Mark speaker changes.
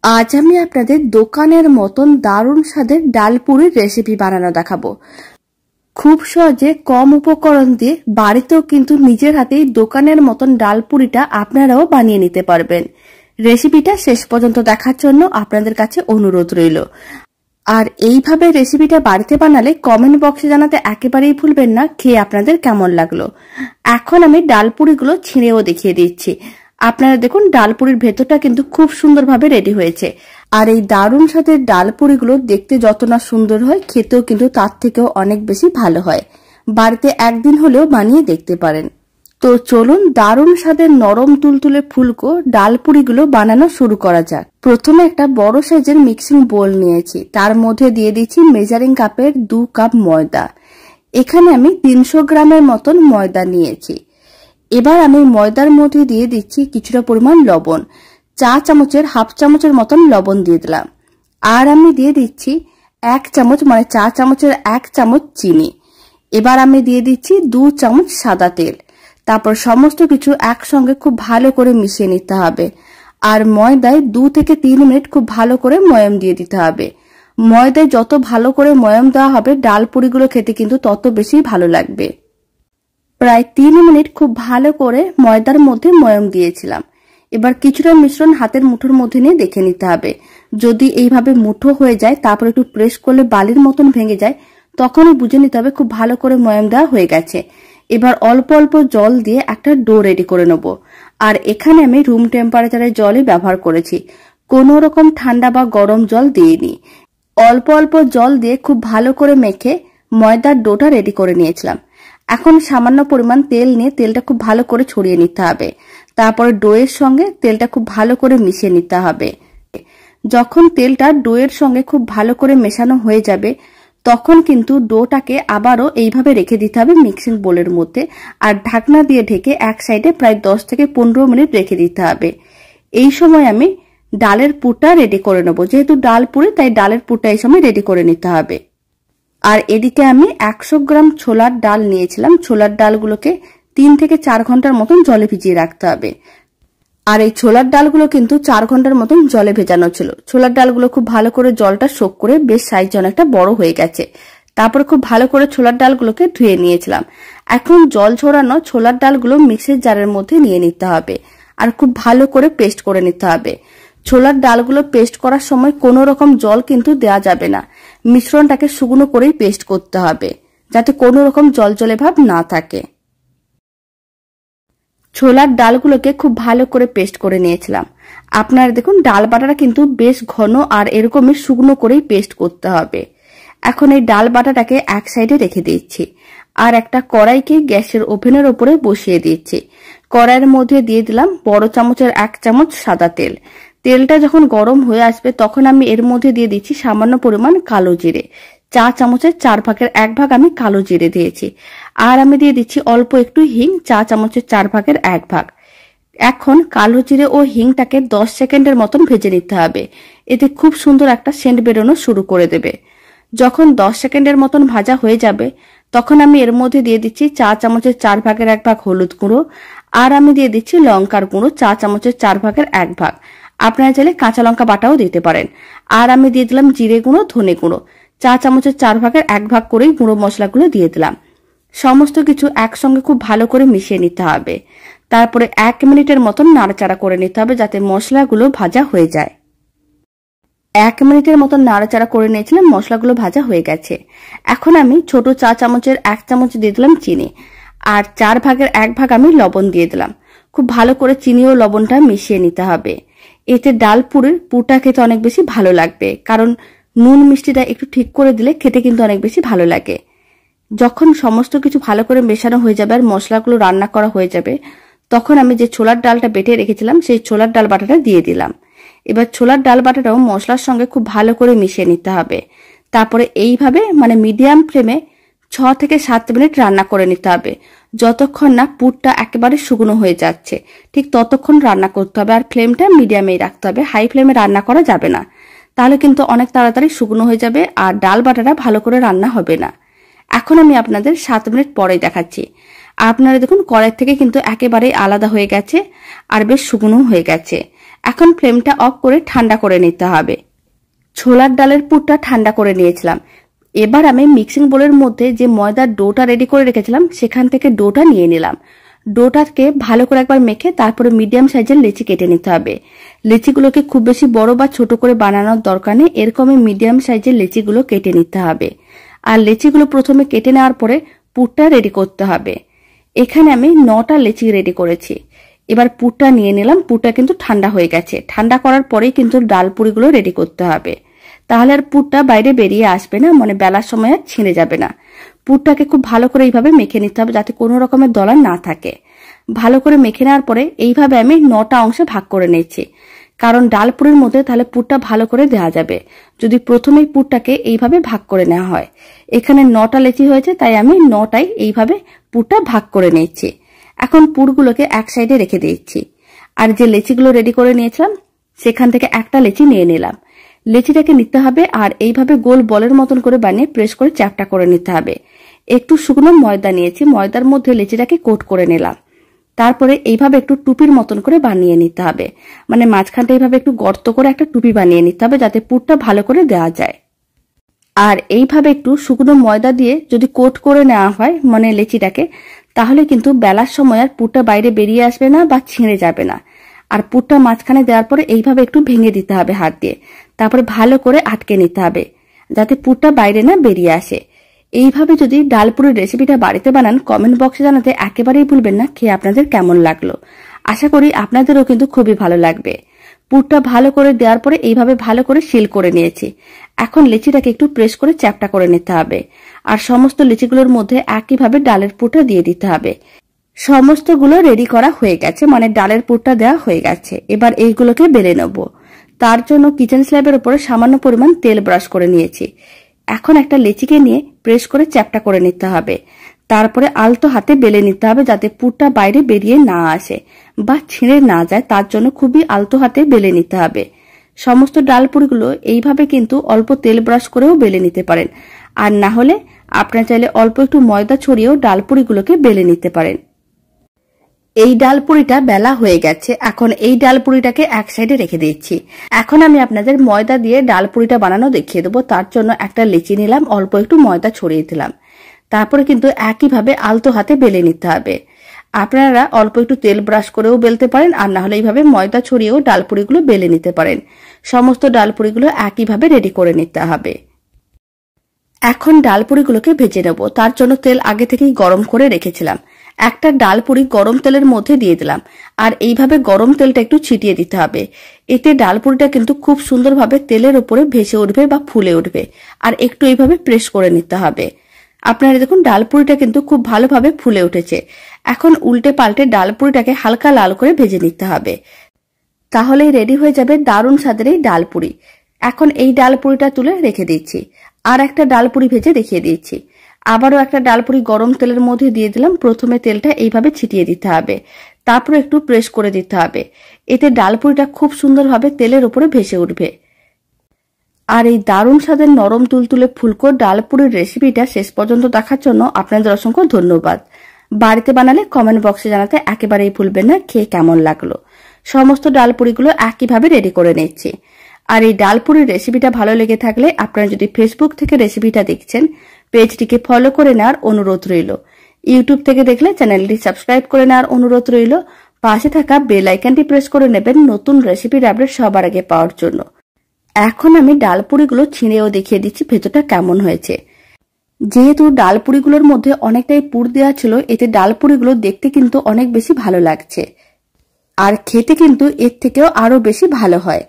Speaker 1: আজ আমি আপনাদের দোকানের মতন দারুণ স্বাদের ডালপুরির রেসিপি বানানো দেখাবো। খুব সহজে কম উপকরণ দিয়ে বাড়িতেও কিন্তু নিজের হাতেই দোকানের মতন ডালপুরিটা আপনারাও বানিয়ে নিতে পারবেন। রেসিপিটা শেষ পর্যন্ত দেখার জন্য আপনাদের কাছে অনুরোধ রইল। আর এইভাবে রেসিপিটা বাড়িতে বানালে কমেন্ট বক্সে জানাতে একেবারেই ভুলবেন না খেয়ে আপনাদের কেমন লাগলো। এখন আমি ডালপুরিগুলো ছিঁড়েও দেখিয়ে দিচ্ছি। আপনারা দেখুন ডালপুরির ভেতরটা কিন্তু খুব সুন্দরভাবে রেডি হয়েছে। আর এই দারুণ স্বাদের ডালপুরিগুলো দেখতে যত না সুন্দর হয়, খেতেও কিন্তু তার থেকেও অনেক বেশি ভালো হয়। বাড়িতে একদিন হলেও বানিয়ে দেখতে পারেন। তো চলুন দারুণ স্বাদের নরম তুলতুলে ফুলকো ডালপুরিগুলো বানানো শুরু করা যাক। প্রথমে একটা বড় সাইজের মিক্সিং বোল নিয়েছি, তার মধ্যে দিয়ে দিচ্ছি মেজারিং কাপের 2 কাপ ময়দা। এখানে আমি 300 গ্রামের মতন ময়দা নিয়েছি। এবার আমি ময়দার মধ্যে দিয়ে দিচ্ছি কিছুটা পরিমাণ লবণ, চা চামচের হাফ চামচের মতন লবণ দিয়ে দিলাম। আর আমি দিয়ে দিচ্ছি 1 চামচ মানে চা চামচের 1 চামচ চিনি। এবার আমি দিয়ে দিচ্ছি 2 চামচ সাদা তেল। তারপর সমস্ত কিছু একসঙ্গে খুব ভালো করে মিশিয়ে নিতে হবে। আর ময়দায় 2 থেকে 3 মিনিট খুব ভালো করে ময়াম দিয়ে দিতে হবে। ময়দায় যত ভালো করে ময়াম দেওয়া হবে ডালপুরিগুলো খেতে কিন্তু তত বেশি ভালো লাগবে। প্রায় 3 মিনিট খুব ভালো করে ময়দার মধ্যে ময়াম দিয়েছিলাম। এবার কিছুটা মিশ্রণ হাতের মুঠোর মধ্যে নিয়ে দেখে নিতে হবে। যদি এইভাবে মুঠো হয়ে যায়, তারপর একটু প্রেস করলে বালির মতন ভেঙে যায়, তখনই বুঝে নিতে হবে খুব ভালো করে ময়াম দেওয়া হয়ে গেছে। এবার অল্প অল্প জল দিয়ে একটা ডো রেডি করে নেব। আর এখানে আমি রুম টেম্পারেচারের জলই ব্যবহার করেছি, কোনো রকম ঠান্ডা বা গরম জল দিইনি। অল্প অল্প জল দিয়ে খুব ভালো করে মেখে ময়দার ডোটা রেডি করে নিয়েছিলাম। এখন সামান্য পরিমাণ তেল নিয়ে তেলটা খুব ভালো করে ছড়িয়ে নিতে হবে। তারপরে ডোয়ের সঙ্গে তেলটা খুব ভালো করে মিশিয়ে নিতে হবে। যখন তেলটা ডোয়ের সঙ্গে খুব ভালো করে মেশানো হয়ে যাবে, তখন কিন্তু ডোটাকে আবারও এইভাবে রেখে দিতে হবে মিক্সিং বোলের মধ্যে। আর ঢাকনা দিয়ে ঢেকে এক সাইডে প্রায় 10 থেকে 15 মিনিট রেখে দিতে হবে। এই সময় আমি ডালের পুরটা রেডি করে নেব। যেহেতু ডাল পুরি, তাই ডালের পুরটা এই সময় রেডি করে নিতে হবে। আর এদিকে আমি 100 গ্রাম ছোলার ডাল নিয়েছিলাম। ছোলার ডালগুলোকে 3 থেকে 4 ঘন্টার মতন জলে ভিজিয়ে রাখতে হবে। আর এই ছোলার ডালগুলো কিন্তু 4 ঘন্টার মতন জলে ভেজানো ছিল। ছোলার ডালগুলো খুব ভালো করে জলটা শোক করে বেশ সাইজ অনেকটা বড় হয়ে গেছে। তারপরে খুব ভালো করে ছোলার ডালগুলোকে ধুয়ে নিয়েছিলাম। এখন জল ঝরানো ছোলার ডালগুলো মিক্সির জারের মধ্যে নিয়ে নিতে হবে আর খুব ভালো করে পেস্ট করে নিতে হবে। ছোলার ডালগুলো পেস্ট করার সময় কোনো রকম জল কিন্তু দেওয়া যাবে না। মিশ্রণটাকে শুকনো করেই পেস্ট করতে হবে, যাতে কোনো রকম জলজলে ভাব না থাকে। ছোলার ডালগুলোকে খুব ভালো করে পেস্ট করে নিয়েছিলাম। আপনারা দেখুন ডাল বাটাটা কিন্তু বেশ ঘন আর এরকমই শুকনো করেই পেস্ট করতে হবে। এখন এই ডাল বাটাটাকে এক সাইডে রেখে দিচ্ছি। আর একটা কড়াইকে গ্যাসের ওভেনের ওপরে বসিয়ে দিচ্ছি। কড়াইয়ের মধ্যে দিয়ে দিলাম বড় চামচের 1 চামচ সাদা তেল। তেলটা যখন গরম হয়ে আসবে, তখন আমি এর মধ্যে দিয়ে দিচ্ছি সামান্য পরিমাণ কালো জিরে। চা চামচের 4 ভাগের 1 ভাগ আমি কালো জিরে দিয়েছি। আর আমি দিয়ে দিচ্ছি অল্প একটু হিং, চা চামচের 4 ভাগের 1 ভাগ। এখন কালো জিরে ও হিংটাকে 10 সেকেন্ডের মতন ভেজে নিতে হবে। এতে খুব সুন্দর একটা সেন্ট বেরোনো শুরু করে দেবে। যখন 10 সেকেন্ডের মতন ভাজা হয়ে যাবে, তখন আমি এর মধ্যে দিয়ে দিচ্ছি চা চামচের 4 ভাগের 1 ভাগ হলুদ গুঁড়ো। আর আমি দিয়ে দিচ্ছি লঙ্কার গুঁড়ো, চা চামচের 4 ভাগের 1 ভাগ। আপনারা চাইলে কাঁচা লঙ্কা বাটাও দিতে পারেন। আর আমি দিয়ে দিলাম জিরে গুঁড়ো, ধনে গুঁড়ো, চা চামচের 4 ভাগের 1 ভাগ করেই গুঁড়ো মশলাগুলো দিয়ে দিলাম। সমস্ত কিছু একসঙ্গে খুব ভালো করে মিশিয়ে নিতে হবে। তারপরে 1 মিনিটের মতন নাড়াচাড়া করে নিতে হবে, যাতে মশলাগুলো ভাজা হয়ে যায়। 1 মিনিটের মতন নাড়াচাড়া করে নিয়েছিলাম, মশলাগুলো ভাজা হয়ে গেছে। এখন আমি ছোট চা চামচের 1 চামচ দিয়ে দিলাম চিনি। আর 4 ভাগের 1 ভাগ আমি লবণ দিয়ে দিলাম। খুব ভালো করে চিনি ও লবণটা মিশিয়ে নিতে হবে। এতে ডাল পুরির পুরটা খেতে অনেক বেশি ভালো লাগবে, কারণ নুন মিষ্টিটা একটু ঠিক করে দিলে খেতে কিন্তু অনেক বেশি ভালো লাগে। যখন সমস্ত কিছু ভালো করে মেশানো হয়ে যাবে আর মশলাগুলো রান্না করা হয়ে যাবে, তখন আমি যে ছোলার ডালটা বেটে রেখেছিলাম সেই ছোলার ডাল বাটাটা দিয়ে দিলাম। এবার ছোলার ডাল বাটাটাও মশলার সঙ্গে খুব ভালো করে মিশিয়ে নিতে হবে। তারপরে এইভাবে মানে মিডিয়াম ফ্লেমে 6 থেকে 7 মিনিট রান্না করে নিতে হবে। যতক্ষণ না পুরটা একেবারে শুকনো হয়ে যাচ্ছে, ঠিক ততক্ষণ রান্না করতে হবে। আর ফ্লেমটা মিডিয়ামেই রাখতে হবে, হাই ফ্লেমে রান্না করা যাবে না। তাহলে কিন্তু অনেক তাড়াতাড়ি শুকনো হয়ে যাবে আর ডাল বাটাটা ভালো করে রান্না হবে না। এখন আমি আপনাদের 7 মিনিট পরে দেখাচ্ছি। আপনারা দেখুন কড়াই থেকে কিন্তু একেবারেই আলাদা হয়ে গেছে আর বেশ শুকনো হয়ে গেছে। এখন ফ্লেমটা অফ করে ঠান্ডা করে নিতে হবে। ছোলার ডালের পুরটা ঠান্ডা করে নিয়েছিলাম। এবার আমি মিক্সিং বোলের মধ্যে যে ময়দার ডোটা রেডি করে রেখেছিলাম সেখান থেকে ডোটা নিয়ে নিলাম। ডোটাকে ভালো করে একবার মেখে তারপরে মিডিয়াম সাইজের লেচি কেটে নিতে হবে। লেচিগুলোকে খুব বেশি বড় বা ছোট করে বানানোর দরকার নেই, এরকমই মিডিয়াম সাইজের লেচিগুলো কেটে নিতে হবে। আর লেচিগুলো প্রথমে কেটে নেওয়ার পরে পুরটা রেডি করতে হবে। এখানে আমি 9টা লেচি রেডি করেছি। এবার পুরটা নিয়ে নিলাম। পুরটা কিন্তু ঠান্ডা হয়ে গেছে। ঠান্ডা করার পরেই কিন্তু ডাল পুরিগুলো রেডি করতে হবে, তাহলে আর পুরটা বাইরে বেরিয়ে আসবে না, মানে বেলার সময় আর ছিঁড়ে যাবে না। পুরটাকে খুব ভালো করে এইভাবে মেখে নিতে হবে যাতে কোনো রকমের দলা না থাকে। ভালো করে মেখে নেওয়ার পরে এইভাবে আমি 9টা অংশে ভাগ করে নিয়েছি, কারণ ডাল পুরির মধ্যে তাহলে পুরটা ভালো করে দেওয়া যাবে যদি প্রথমেই পুরটাকে এইভাবে ভাগ করে নেওয়া হয়। এখানে 9টা লেচি হয়েছে, তাই আমি 9টাই এইভাবে পুরটা ভাগ করে নিয়েছি। এখন পুরগুলোকে এক সাইডে রেখে দিয়েছি। আর যে লেচিগুলো রেডি করে নিয়েছিলাম সেখান থেকে একটা লেচি নিয়ে নিলাম। লেচিটাকে নিতে হবে আর এইভাবে গোল বলের মতন করে বানিয়ে প্রেস করে চ্যাপটা করে নিতে হবে। একটু শুকনো ময়দা নিয়েছি, ময়দার মধ্যে লেচিটাকে কোট করে নিলাম। তারপরে এইভাবে একটু টুপির মতন করে বানিয়ে নিতে হবে, মানে মাঝখানটা এইভাবে একটু গর্ত করে একটা টুপি বানিয়ে নিতে হবে যাতে পুরটা ভালো করে দেওয়া যায়। আর এইভাবে একটু শুকনো ময়দা দিয়ে যদি কোট করে নেওয়া হয় মানে লেচিটাকে, তাহলে কিন্তু বেলার সময় আর পুরটা বাইরে বেরিয়ে আসবে না বা ছিঁড়ে যাবে না। আর পুরটা মাঝখানে দেওয়ার পরে এইভাবে একটু ভেঙে দিতে হবে হাত দিয়ে, তারপরে ভালো করে আটকে নিতে হবে যাতে পুরটা বাইরে না বেরিয়ে আসে। এইভাবে যদি ডালপুরির রেসিপিটা বাড়িতে বানান কমেন্ট বক্সে জানাতে একেবারেই ভুলবেন না খেয়ে আপনাদের কেমন লাগলো। আশা করি আপনাদেরও কিন্তু খুবই ভালো লাগবে। পুরটা ভালো করে দেওয়ার পরে এইভাবে ভালো করে সিল করে নিয়েছি। এখন লেচিটাকে একটু প্রেস করে চ্যাপটা করে নিতে হবে আর সমস্ত লেচিগুলোর মধ্যে একইভাবে ডালের পুরটা দিয়ে দিতে হবে। সমস্তগুলো রেডি করা হয়ে গেছে, মানে ডালের পুরটা দেওয়া হয়ে গেছে। এবার এইগুলোকে বেলে নেব। তার জন্য কিচেন স্ল্যাবের উপরে সামান্য পরিমাণ তেল ব্রাশ করে নিয়েছি। এখন একটা লেচিকে নিয়ে প্রেস করে চ্যাপটা করে নিতে হবে, তারপরে আলতো হাতে বেলে নিতে হবে যাতে পুরটা বাইরে বেরিয়ে না আসে বা ছিঁড়ে না যায়। তার জন্য খুবই আলতো হাতে বেলে নিতে হবে। সমস্ত ডালপুরিগুলো এইভাবে কিন্তু অল্প তেল ব্রাশ করেও বেলে নিতে পারেন, আর না হলে আপনারা চাইলে অল্প একটু ময়দা ছড়িয়েও ডালপুরিগুলোকে বেলে নিতে পারেন। এই ডালপুরিটা বেলা হয়ে গেছে। এখন এই ডালপুরিটাকে এক সাইডে রেখে দিচ্ছি। এখন আমি আপনাদের ময়দা দিয়ে ডালপুরিটা বানানো দেখিয়ে দেবো। তার জন্য একটা লেচি নিলাম, অল্প একটু ময়দা ছড়িয়ে দিলাম, তারপরে কিন্তু একইভাবে আলতো হাতে বেলে নিতে হবে। আপনারা অল্প একটু তেল ব্রাশ করেও বেলতে পারেন, আর না হলে এইভাবে ময়দা ছড়িয়েও ডালপুরিগুলো বেলে নিতে পারেন। সমস্ত ডালপুরিগুলো একইভাবে রেডি করে নিতে হবে। এখন ডালপুরিগুলোকে ভেজে নেব। তার জন্য তেল আগে থেকেই গরম করে রেখেছিলাম। একটা ডালপুরি গরম তেলের মধ্যে দিয়ে দিলাম আর এইভাবে গরম তেলটা একটু ছিটিয়ে দিতে হবে। এতে ডালপুরিটা কিন্তু খুব সুন্দরভাবে তেলের উপরে ভেসে উঠবে বা ফুলে উঠবে। আর একটু এইভাবে প্রেস করে নিতে হবে। আপনারা দেখুন ডালপুরিটা কিন্তু খুব ভালোভাবে ফুলে উঠেছে। এখন উল্টে পাল্টে ডালপুরিটাকে হালকা লাল করে ভেজে নিতে হবে, তাহলেই রেডি হয়ে যাবে দারুণ স্বাদের এই ডালপুরি। এখন এই ডালপুরিটা তুলে রেখে দিচ্ছি। আর একটা ডালপুরি ভেজে দেখিয়ে দিচ্ছি। আবারও একটা ডালপুরি গরম তেলের মধ্যে দিয়ে দিলাম। প্রথমে তেলটা এইভাবে ছিটিয়ে দিতে হবে, তারপরে একটু প্রেস করে দিতে হবে। এতে ডালপুরিটা খুব সুন্দরভাবে তেলের উপরে ভেসে উঠবে। আর এই দারুণ স্বাদের নরম তুলতুলে ফুলকো ডালপুরির রেসিপিটা শেষ পর্যন্ত দেখার জন্য আপনাদের অসংখ্য ধন্যবাদ। বাড়িতে বানালে কমেন্ট বক্সে জানাতে একেবারেই ভুলবেন না খেয়ে কেমন লাগলো। সমস্ত ডালপুরিগুলো একইভাবে রেডি করে নিচ্ছি। আর এই ডালপুরির রেসিপিটা ভালো লেগে থাকলে আপনারা যদি ফেসবুক থেকে রেসিপিটা দেখছেন পেজটিকে ফলো করে নেওয়ার অনুরোধ রইল। ইউটিউব থেকে দেখলে চ্যানেলটি সাবস্ক্রাইব করে নেওয়ার অনুরোধ রইল। পাশে থাকা বেল আইকনটি প্রেস করে নেবেন নতুন রেসিপির আপডেট সবার আগে পাওয়ার জন্য। এখন আমি ডালপুরিগুলো ছিঁড়েও দেখিয়ে দিচ্ছি ভেতরটা কেমন হয়েছে। যেহেতু ডালপুরিগুলোর মধ্যে অনেকটাই পুর দেওয়া ছিল, এতে ডালপুরিগুলো দেখতে কিন্তু অনেক বেশি ভালো লাগছে আর খেতে কিন্তু এর থেকেও আরো বেশি ভালো হয়।